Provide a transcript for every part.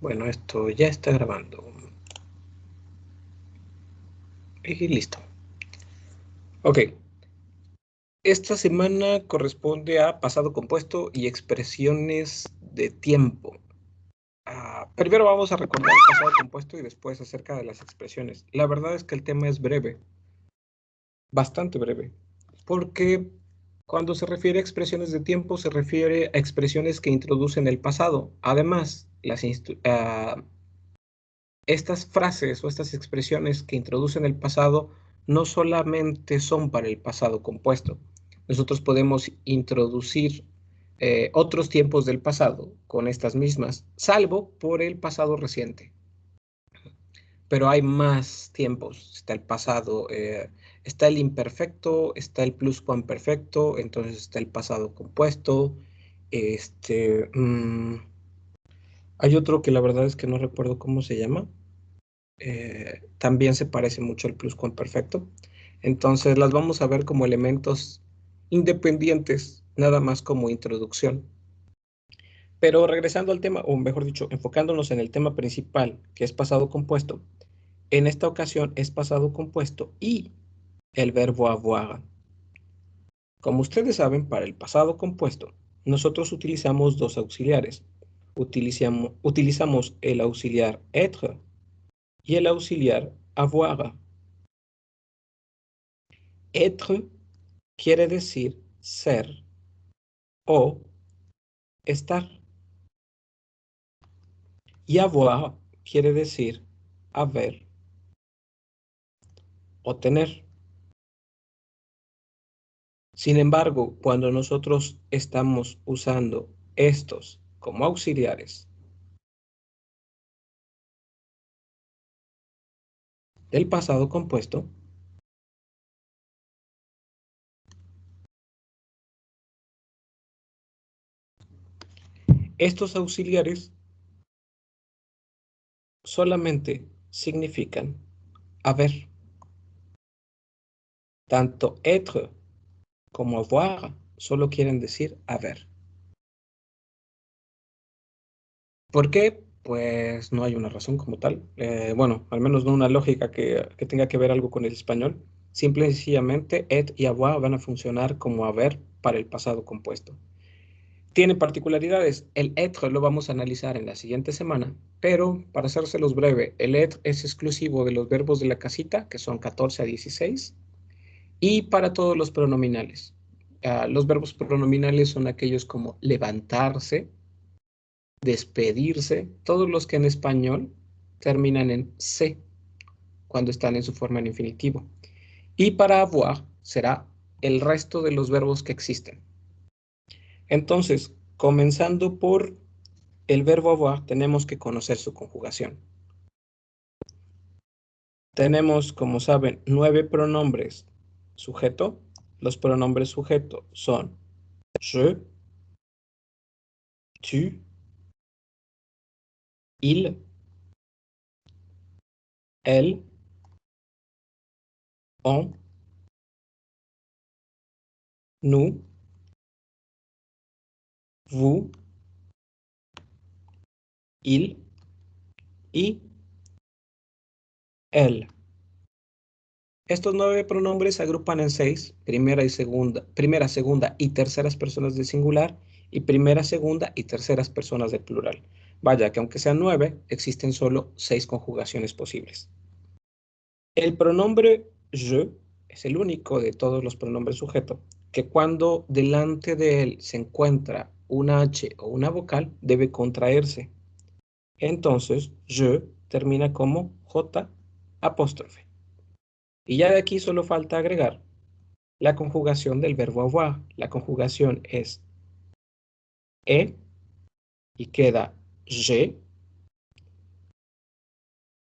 Bueno, esto ya está grabando. Y listo. Ok. Esta semana corresponde a pasado compuesto y expresiones de tiempo. Primero vamos a recordar el pasado compuesto y después acerca de las expresiones. La verdad es que el tema es breve, bastante breve, porque cuando se refiere a expresiones de tiempo se refiere a expresiones que introducen el pasado. Además, estas frases o estas expresiones que introducen el pasado no solamente son para el pasado compuesto. Nosotros podemos introducir otros tiempos del pasado con estas mismas, salvo por el pasado reciente. Pero hay más tiempos. Está el pasado, está el imperfecto, está el pluscuamperfecto, entonces está el pasado compuesto. Este, hay otro que la verdad es que no recuerdo cómo se llama. También se parece mucho al pluscuamperfecto. Entonces las vamos a ver como elementos independientes, nada más como introducción. Pero regresando al tema, o mejor dicho, enfocándonos en el tema principal, que es pasado compuesto, en esta ocasión es pasado compuesto y el verbo avoir. Como ustedes saben, para el pasado compuesto, nosotros utilizamos dos auxiliares. Utilizamos el auxiliar être y el auxiliar avoir. Être quiere decir ser o estar. Y avoir quiere decir haber o tener. Sin embargo, cuando nosotros estamos usando estos como auxiliares del pasado compuesto, estos auxiliares solamente significan haber. Tanto être como avoir solo quieren decir haber. ¿Por qué? Pues no hay una razón como tal. Bueno, al menos no una lógica que tenga que ver algo con el español. Simple y sencillamente, et y avoir van a funcionar como haber para el pasado compuesto. Tiene particularidades. El être lo vamos a analizar en la siguiente semana, pero para hacérselos breve, el être es exclusivo de los verbos de la casita, que son 14 a 16, y para todos los pronominales. Los verbos pronominales son aquellos como levantarse, despedirse, todos los que en español terminan en se cuando están en su forma en infinitivo. Y para avoir será el resto de los verbos que existen. Entonces, comenzando por el verbo avoir, tenemos que conocer su conjugación. Tenemos, como saben, 9 pronombres sujeto. Los pronombres sujeto son je, tu, il, elle, on, nous, vous, il y elle. Estos 9 pronombres se agrupan en 6, primera, segunda y terceras personas de singular y primera, segunda y terceras personas de plural. Vaya, que aunque sean 9, existen solo 6 conjugaciones posibles. El pronombre je es el único de todos los pronombres sujeto que cuando delante de él se encuentra una H o una vocal, debe contraerse. Entonces, je termina como J apóstrofe. Y ya de aquí solo falta agregar la conjugación del verbo avoir. La conjugación es e y queda je,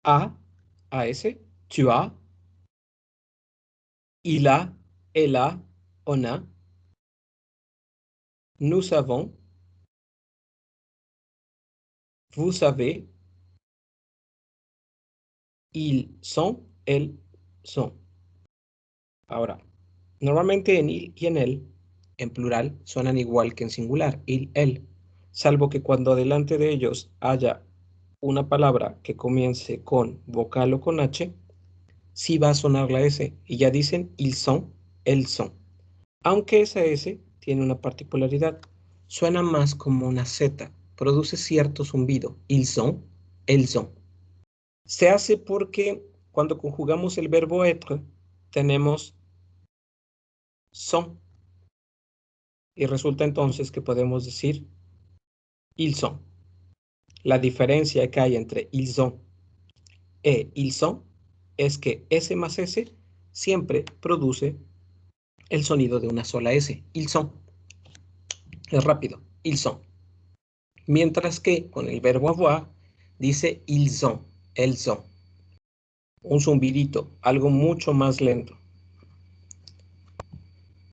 a, as, tu as, il a, elle a, on a, nous avons, vous savez, ils sont, elles sont. Ahora, normalmente en il y en el, en plural, suenan igual que en singular, il, el, salvo que cuando delante de ellos haya una palabra que comience con vocal o con H, sí va a sonar la S. Y ya dicen ils sont, elles sont. Aunque esa S tiene una particularidad. Suena más como una Z. Produce cierto zumbido. Ils sont, elles sont. Se hace porque cuando conjugamos el verbo être, tenemos son. Y resulta entonces que podemos decir ils sont. La diferencia que hay entre ils sont e ils sont es que S más S siempre produce el sonido de una sola S. Ils sont. Es rápido. Ils sont. Mientras que con el verbo avoir dice ils ont, elles ont. Un zumbidito, algo mucho más lento.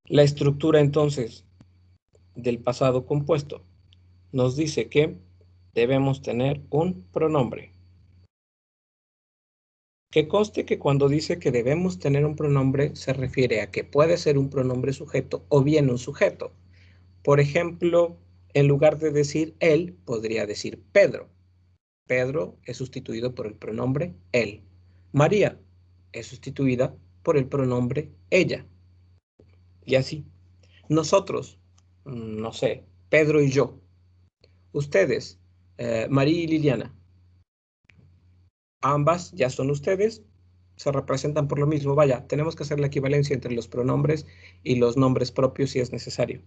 La estructura entonces del pasado compuesto nos dice que debemos tener un pronombre. Que conste que cuando dice que debemos tener un pronombre se refiere a que puede ser un pronombre sujeto o bien un sujeto. Por ejemplo, en lugar de decir él, podría decir Pedro. Pedro es sustituido por el pronombre él. María es sustituida por el pronombre ella. Y así. Nosotros, no sé, Pedro y yo. Ustedes, María y Liliana. Ambas ya son ustedes, se representan por lo mismo. Vaya, tenemos que hacer la equivalencia entre los pronombres y los nombres propios si es necesario.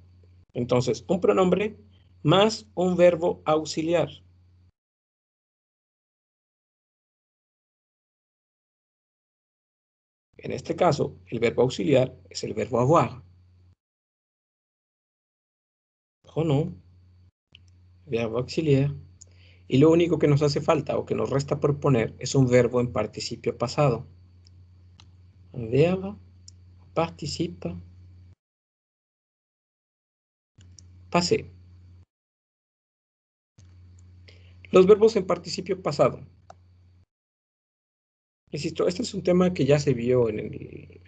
Entonces, un pronombre más un verbo auxiliar. En este caso, el verbo auxiliar es el verbo avoir. ¿O no? Verbo auxiliar. Y lo único que nos hace falta o que nos resta por poner es un verbo en participio pasado. Verbo, participa, passé. Los verbos en participio pasado. Insisto, este es un tema que ya se vio en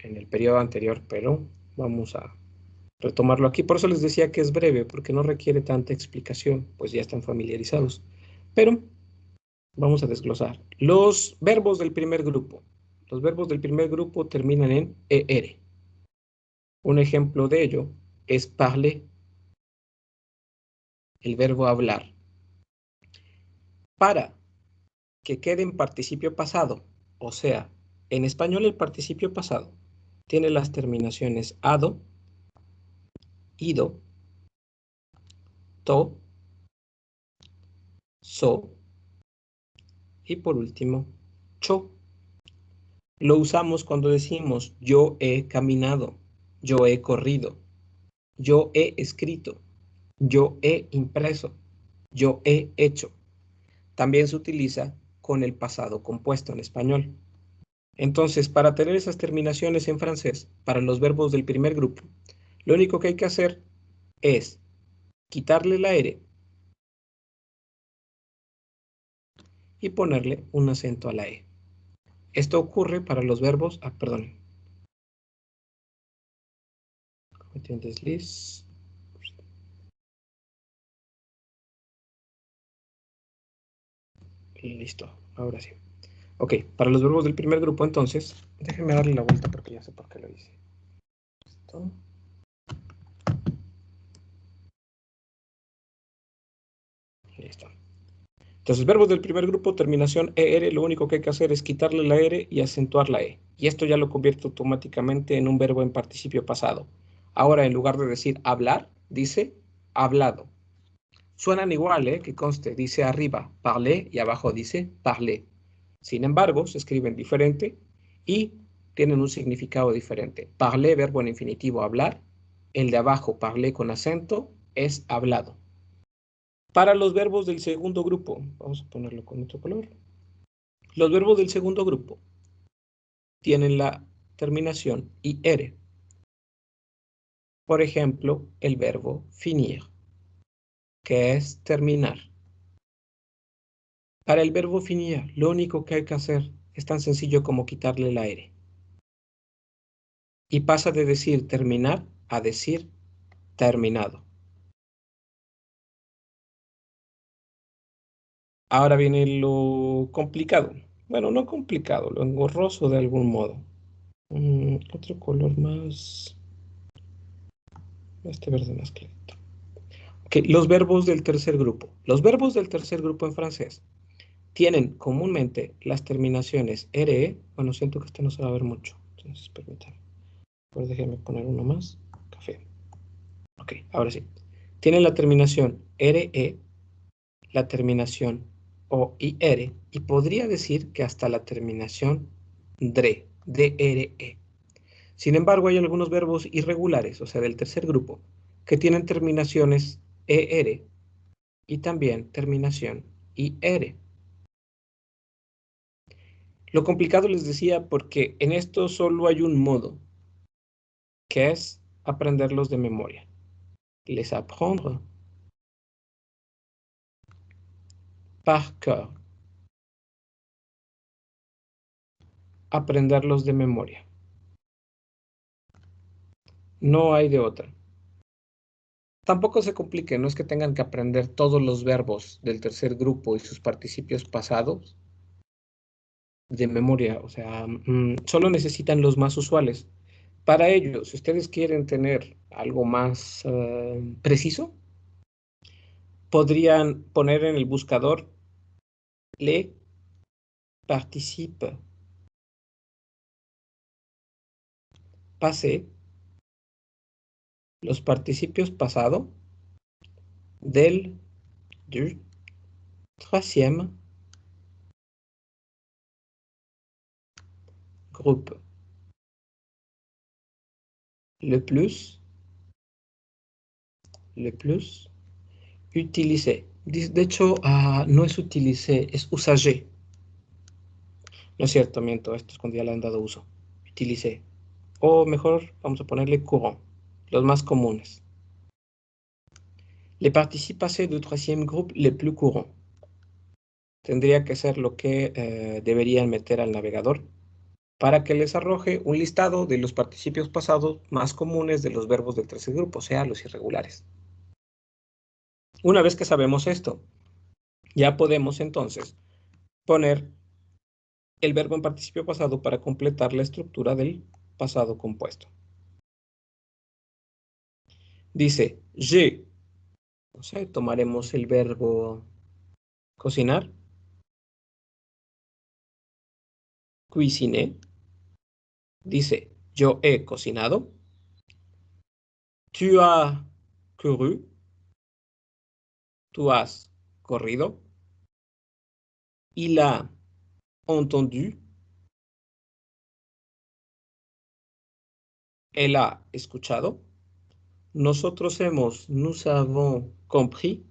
el periodo anterior, pero vamos a retomarlo aquí. Por eso les decía que es breve, porque no requiere tanta explicación, pues ya están familiarizados. Pero vamos a desglosar. Los verbos del primer grupo. Los verbos del primer grupo terminan en ER. Un ejemplo de ello es parler, el verbo hablar. Para que quede en participio pasado, o sea, en español el participio pasado tiene las terminaciones ado, ido, to, so y por último, cho. Lo usamos cuando decimos yo he caminado, yo he corrido, yo he escrito, yo he impreso, yo he hecho. También se utiliza con el pasado compuesto en español. Entonces, para tener esas terminaciones en francés, para los verbos del primer grupo, lo único que hay que hacer es quitarle la R y ponerle un acento a la E. Esto ocurre para los verbos, perdón. Cometí un desliz. Y listo, ahora sí. Ok, para los verbos del primer grupo, entonces, déjenme darle la vuelta porque ya sé por qué lo hice. Esto. Listo. Entonces, verbos del primer grupo, terminación ER, lo único que hay que hacer es quitarle la R y acentuar la E. Y esto ya lo convierte automáticamente en un verbo en participio pasado. Ahora, en lugar de decir hablar, dice hablado. Suenan igual, que conste, dice arriba parler y abajo dice parler. Sin embargo, se escriben diferente y tienen un significado diferente. Parler, verbo en infinitivo, hablar. El de abajo, parler con acento, es hablado. Para los verbos del segundo grupo, vamos a ponerlo con otro color. Los verbos del segundo grupo tienen la terminación IR. Por ejemplo, el verbo finir, que es terminar. Para el verbo finir, lo único que hay que hacer es tan sencillo como quitarle la R. Y pasa de decir terminar a decir terminado. Ahora viene lo complicado. Bueno, no complicado, lo engorroso de algún modo. Otro color más. Este verde más clarito. Ok, los verbos del tercer grupo. Los verbos del tercer grupo en francés tienen comúnmente las terminaciones RE. Bueno, siento que este no se va a ver mucho. Entonces, permítanme. Pues déjenme poner uno más. Café. Ok, ahora sí. Tienen la terminación RE, la terminación OIR, y podría decir que hasta la terminación DRE, DRE. Sin embargo, hay algunos verbos irregulares, o sea, del tercer grupo, que tienen terminaciones ER y también terminación IR. Lo complicado les decía porque en esto solo hay un modo, que es aprenderlos de memoria. Les apprendre par cœur. Aprenderlos de memoria. No hay de otra. Tampoco se complique, no es que tengan que aprender todos los verbos del tercer grupo y sus participios pasados de memoria, o sea, solo necesitan los más usuales. Para ello, si ustedes quieren tener algo más preciso, podrían poner en el buscador les participes passés, los participios pasados del, du, troisième groupe. Le plus utilisé. De hecho, no es utilisé, es usagé. No es cierto, miento, esto es cuando ya le han dado uso. Utilicé. O mejor, vamos a ponerle courant, los más comunes. Les participes passés du troisième groupe les plus courants. Tendría que ser lo que deberían meter al navegador para que les arroje un listado de los participios pasados más comunes de los verbos del tercer grupo, o sea, los irregulares. Una vez que sabemos esto, ya podemos entonces poner el verbo en participio pasado para completar la estructura del pasado compuesto. Dice, je, o sea, tomaremos el verbo cocinar, cuisiner, dice, yo he cocinado, tu as couru, tú has corrido, il a entendu, él ha escuchado, nous avons compris,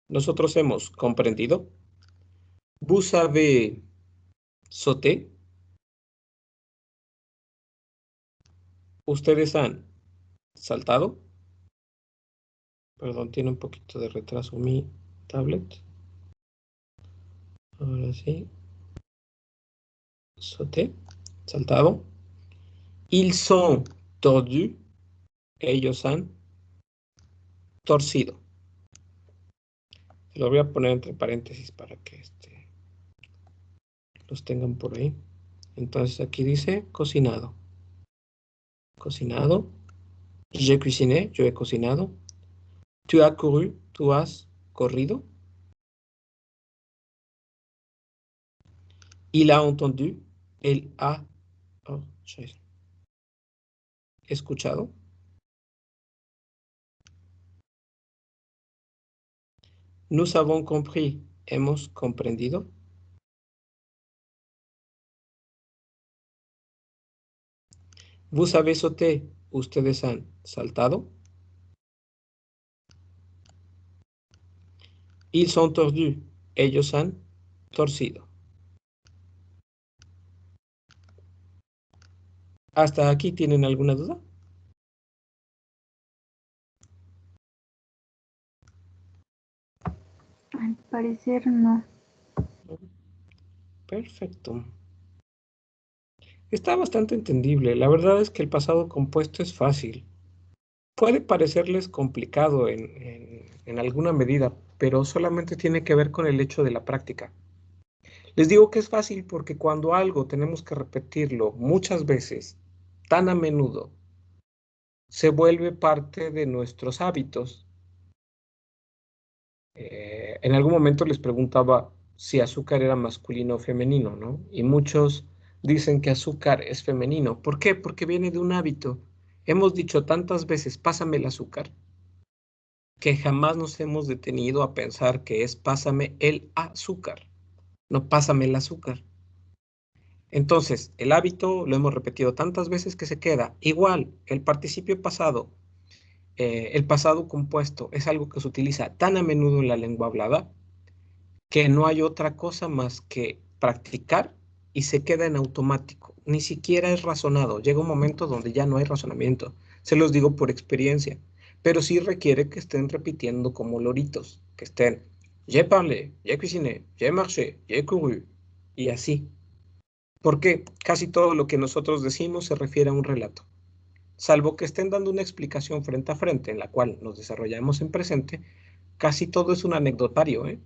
nosotros hemos comprendido, vous avez sauté, ustedes han saltado, perdón, tiene un poquito de retraso mi tablet, ahora sí, sauté, saltado, ils sont tordus, ellos han torcido. Lo voy a poner entre paréntesis para que los tengan por ahí. Entonces aquí dice cocinado. Cocinado. Je cuisiné, yo he cocinado. Tu as couru, tú has corrido. Il a entendu, él ha oh, escuchado. Nous avons compris, hemos comprendido. Vous avez sauté, ustedes han saltado. Ils sont tordus, ellos han torcido. ¿Hasta aquí tienen alguna duda? Al parecer no. Perfecto. Está bastante entendible. La verdad es que el pasado compuesto es fácil. Puede parecerles complicado en alguna medida, pero solamente tiene que ver con el hecho de la práctica. Les digo que es fácil porque cuando algo tenemos que repetirlo muchas veces, tan a menudo, se vuelve parte de nuestros hábitos. En algún momento les preguntaba si azúcar era masculino o femenino, ¿no? Y muchos dicen que azúcar es femenino. ¿Por qué? Porque viene de un hábito. Hemos dicho tantas veces, pásame el azúcar, que jamás nos hemos detenido a pensar que es pásame el azúcar, no pásame el azúcar. Entonces, el hábito lo hemos repetido tantas veces que se queda. Igual, el participio pasado, el pasado compuesto, es algo que se utiliza tan a menudo en la lengua hablada que no hay otra cosa más que practicar y se queda en automático. Ni siquiera es razonado. Llega un momento donde ya no hay razonamiento. Se los digo por experiencia. Pero sí requiere que estén repitiendo como loritos, que estén, j'ai parlé, j'ai cuisiné, j'ai marché, j'ai couru, y así. Porque casi todo lo que nosotros decimos se refiere a un relato. Salvo que estén dando una explicación frente a frente en la cual nos desarrollamos en presente, casi todo es un anecdotario, ¿eh?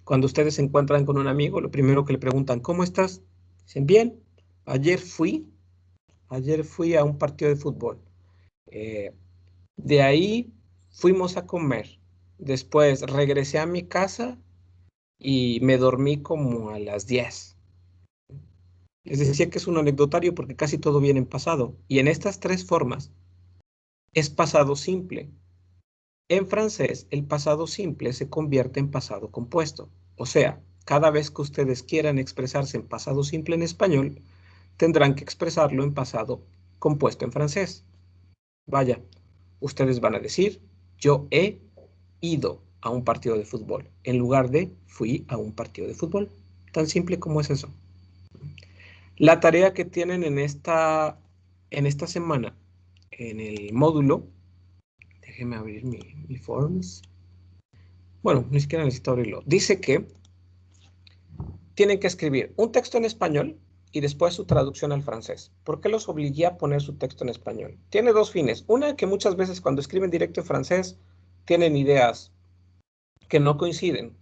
Cuando ustedes se encuentran con un amigo, lo primero que le preguntan, ¿cómo estás? Dicen, bien, ayer fui, ayer fui a un partido de fútbol. Eh, de ahí fuimos a comer. Después regresé a mi casa y me dormí como a las 10. Les decía que es un anecdotario porque casi todo viene en pasado. Y en estas tres formas es pasado simple. En francés, el pasado simple se convierte en pasado compuesto. O sea, cada vez que ustedes quieran expresarse en pasado simple en español, tendrán que expresarlo en pasado compuesto en francés. Vaya, ustedes van a decir, yo he ido a un partido de fútbol, en lugar de fui a un partido de fútbol. Tan simple como es eso. La tarea que tienen en esta semana, en el módulo, déjenme abrir mi forms. Bueno, ni siquiera necesito abrirlo. Dice que tienen que escribir un texto en español y después su traducción al francés. ¿Por qué los obligué a poner su texto en español? Tiene dos fines. Una, que muchas veces cuando escriben directo en francés tienen ideas que no coinciden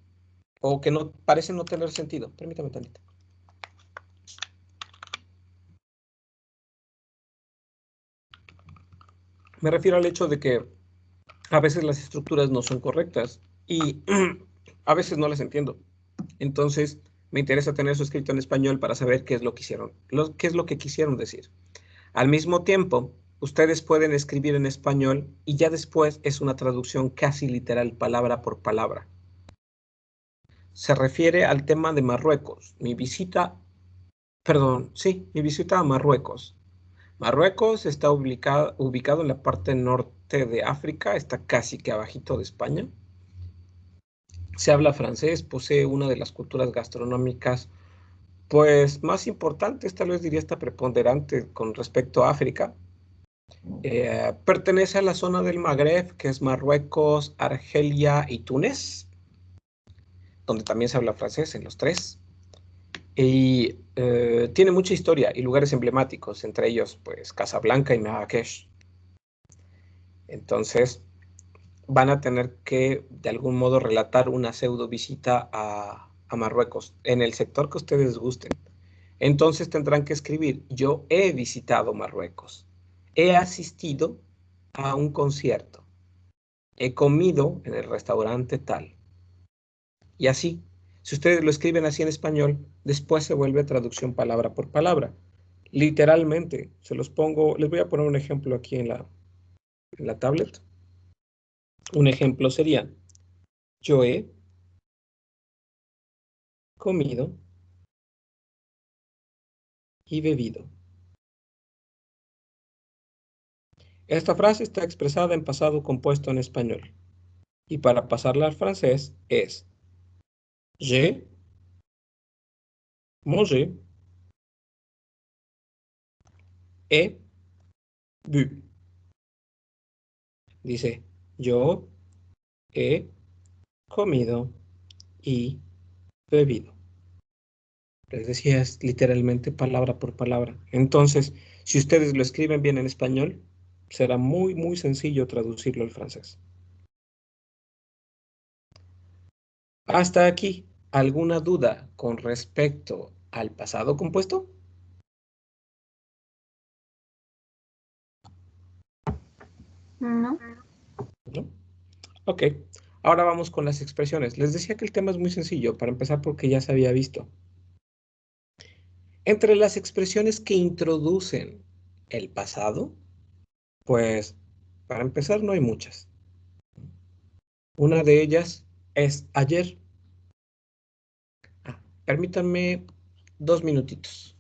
o que no parecen no tener sentido. Permítame tantito. Me refiero al hecho de que a veces las estructuras no son correctas y a veces no las entiendo. Entonces, me interesa tener eso escrito en español para saber qué es lo que hicieron, qué es lo que quisieron decir. Al mismo tiempo, ustedes pueden escribir en español y ya después es una traducción casi literal, palabra por palabra. Se refiere al tema de Marruecos. Mi visita a Marruecos. Marruecos está ubicado en la parte norte de África, está casi que abajito de España. Se habla francés, posee una de las culturas gastronómicas pues más importantes, tal vez diría hasta preponderante con respecto a África. Pertenece a la zona del Magreb, que es Marruecos, Argelia y Túnez, donde también se habla francés en los tres. Y tiene mucha historia y lugares emblemáticos, entre ellos pues Casablanca y Marrakech. Entonces van a tener que de algún modo relatar una pseudo visita a Marruecos en el sector que ustedes gusten. Entonces tendrán que escribir, yo he visitado Marruecos, he asistido a un concierto, he comido en el restaurante tal. Y así, si ustedes lo escriben así en español, después se vuelve traducción palabra por palabra. Literalmente, se los pongo, les voy a poner un ejemplo aquí en la tablet. Un ejemplo sería, yo he comido y bebido. Esta frase está expresada en pasado compuesto en español. Y para pasarla al francés es, j'ai mangé, he bu. Dice, yo he comido y bebido. Les decía, es literalmente palabra por palabra. Entonces, si ustedes lo escriben bien en español, Será muy, muy sencillo traducirlo al francés. Hasta aquí, ¿alguna duda con respecto al pasado compuesto? No. ¿No? Ok, ahora vamos con las expresiones. Les decía que el tema es muy sencillo, para empezar porque ya se había visto. Entre las expresiones que introducen el pasado, pues para empezar no hay muchas. Una de ellas es ayer. Permítanme 2 minutitos.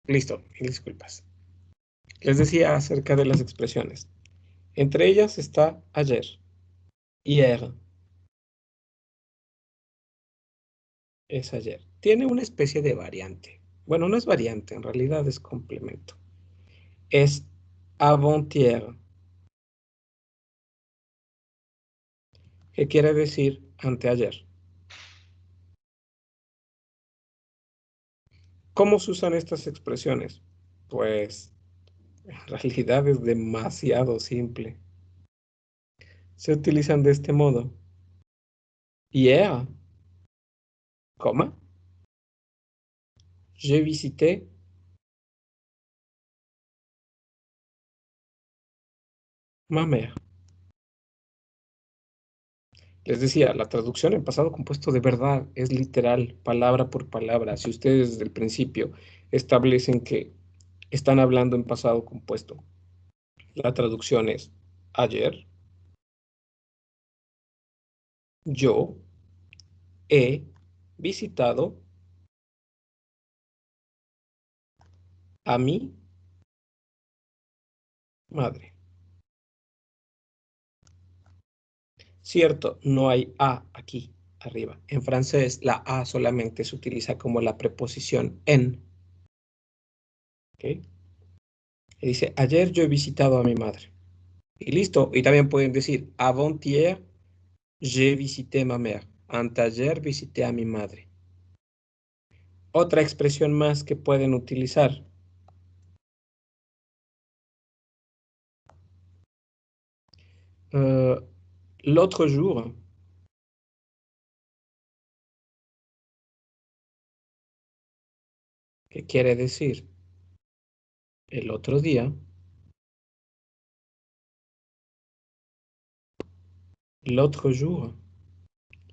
Listo, mil disculpas. Les decía acerca de las expresiones. Entre ellas está ayer, hier, es ayer. Tiene una especie de variante. Bueno, no es variante, en realidad es complemento. Es avant-hier, que quiere decir anteayer. ¿Cómo se usan estas expresiones? Pues en realidad es demasiado simple. Se utilizan de este modo. Hier, coma, j'ai visité ma mère. Les decía, la traducción en pasado compuesto de verdad es literal, palabra por palabra. Si ustedes desde el principio establecen que están hablando en pasado compuesto, la traducción es ayer, yo he visitado a mi madre. Cierto, no hay a aquí arriba. En francés la a solamente se utiliza como la preposición en. ¿Ok? Y dice, ayer yo he visitado a mi madre. Y listo. Y también pueden decir, avant-hier, j'ai visité ma mère. Anteayer visité a mi madre. Otra expresión más que pueden utilizar. Uh, l'autre jour. ¿Qué quiere decir? El otro día. L'autre jour.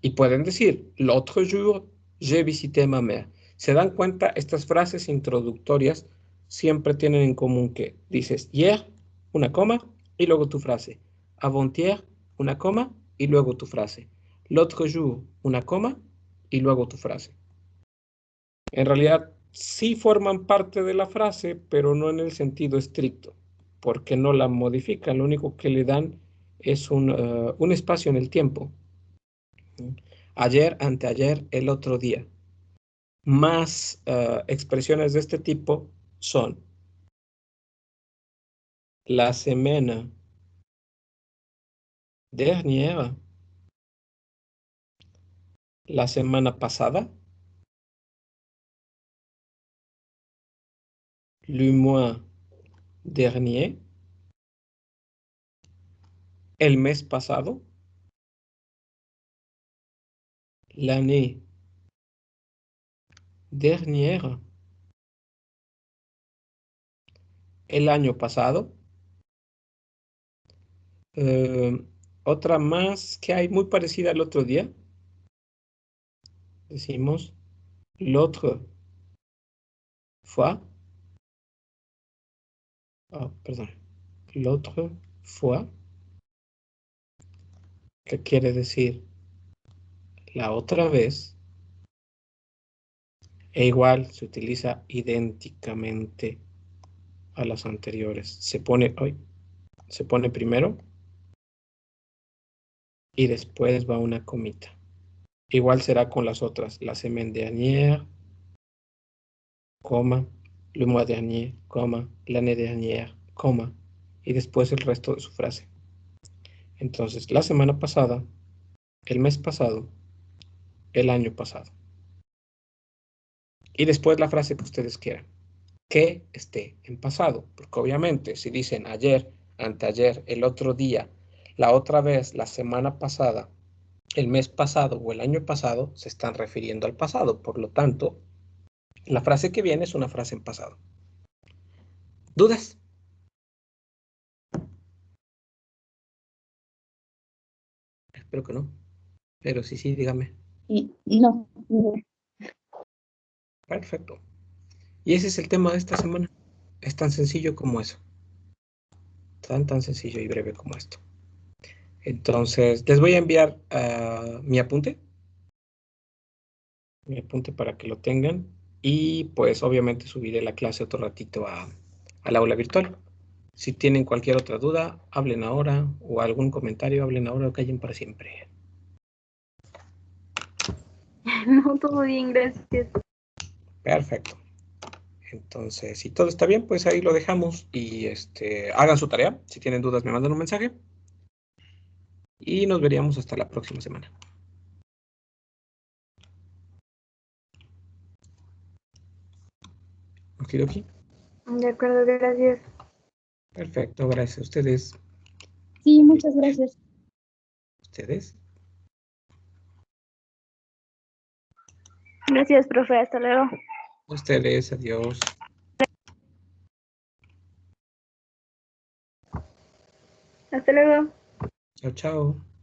Y pueden decir, l'autre jour, j'ai visité ma mère. ¿Se dan cuenta? Estas frases introductorias siempre tienen en común que dices hier, una coma, y luego tu frase. Avant-hier, una coma, y luego tu frase. L'autre jour, una coma, y luego tu frase. En realidad, sí forman parte de la frase, pero no en el sentido estricto, porque no la modifican. Lo único que le dan es un espacio en el tiempo. Ayer, anteayer, el otro día. Más expresiones de este tipo son la semana dernière, la semana pasada, le mois dernier, el mes pasado, l'année dernière, el año pasado. Eh, otra más que hay muy parecida al otro día, Decimos l'autre fois. Oh, perdón. L'autre fois, que quiere decir la otra vez, e igual se utiliza idénticamente a las anteriores. Se pone primero y después va una comita. Igual será con las otras. La semaine dernière, coma, le mois dernier, coma, l'année dernière, coma, y después el resto de su frase. Entonces, la semana pasada, el mes pasado, el año pasado. Y después la frase que ustedes quieran, que esté en pasado, porque obviamente si dicen ayer, anteayer, el otro día, la otra vez, la semana pasada, el mes pasado o el año pasado, se están refiriendo al pasado. Por lo tanto, la frase que viene es una frase en pasado. ¿Dudas? Espero que no. Pero sí, dígame. No. Perfecto. Y ese es el tema de esta semana. Es tan sencillo como eso. Tan sencillo y breve como esto. Entonces, les voy a enviar mi apunte para que lo tengan. Y pues obviamente subiré la clase otro ratito al aula virtual. Si tienen cualquier otra duda, hablen ahora, o algún comentario, hablen ahora o callen para siempre. No, todo bien, gracias. Perfecto. Entonces, si todo está bien, pues ahí lo dejamos y hagan su tarea. Si tienen dudas, me mandan un mensaje y nos veríamos hasta la próxima semana. Okidoki. De acuerdo, gracias. Perfecto, gracias a ustedes. Sí, muchas gracias. Ustedes. Gracias, profe. Hasta luego. Ustedes, adiós. Hasta luego. Chao, chao.